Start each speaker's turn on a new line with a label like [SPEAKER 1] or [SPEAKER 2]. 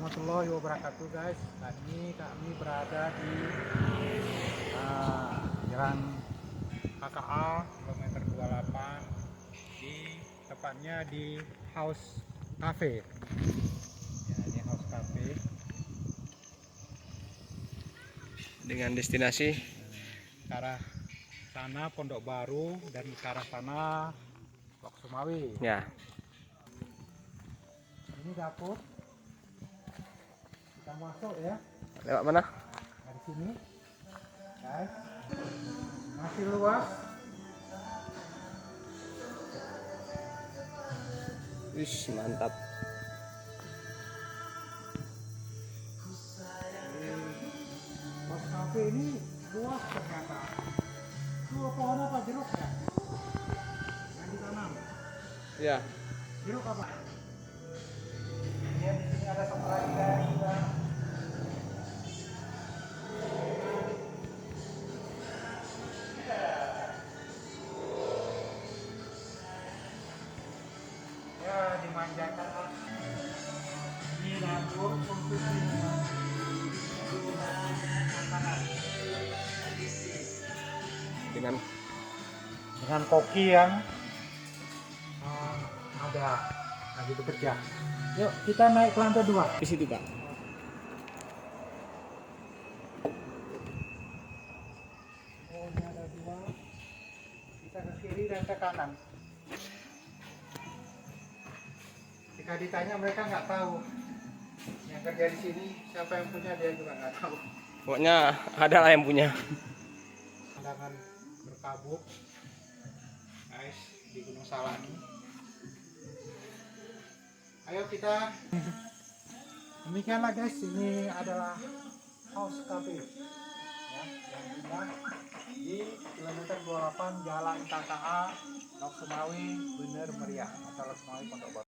[SPEAKER 1] warahmatullahi wabarakatuh guys. Saat ini kami berada di Jalan KKA kilometer 28, tepatnya di House Cafe. Ya, ini House Cafe
[SPEAKER 2] dengan destinasi
[SPEAKER 1] ke arah sana Pondok Baru dan ke arah sana Lok Sumawi.
[SPEAKER 2] ya.
[SPEAKER 1] Ini dapur. Kita masuk ya.
[SPEAKER 2] Lewat mana?
[SPEAKER 1] Dari sini, guys, masih luas.
[SPEAKER 2] Wih, mantap.
[SPEAKER 1] Pos kafe ini luas ternyata. Itu pohon apa, jeruk ya? Yang ditanam.
[SPEAKER 2] Ya.
[SPEAKER 1] Jeruk apa? Lihat di sini ada satu lagi guys juga. Ya, dimanjakan lah. Ini dapur khusus makanan. Dengan koki yang ada lagi bekerja. Yuk kita naik ke lantai 2.
[SPEAKER 2] Di situ, Pak.
[SPEAKER 1] Oh, ini ada 2. Kita ke kiri dan ke kanan. Jika ditanya mereka nggak tahu. Yang kerja di sini siapa yang punya dia juga nggak tahu.
[SPEAKER 2] Pokoknya ada lah yang punya.
[SPEAKER 1] Pandangan berkabut, guys, di Gunung Salani. Ayo kita. Demikianlah guys, ini adalah House Cafe ya, yang indah di kilometer 28 Jalan KKA Lok Sumawi Bener Meriah atau Lok Sumawi Pondok Baru.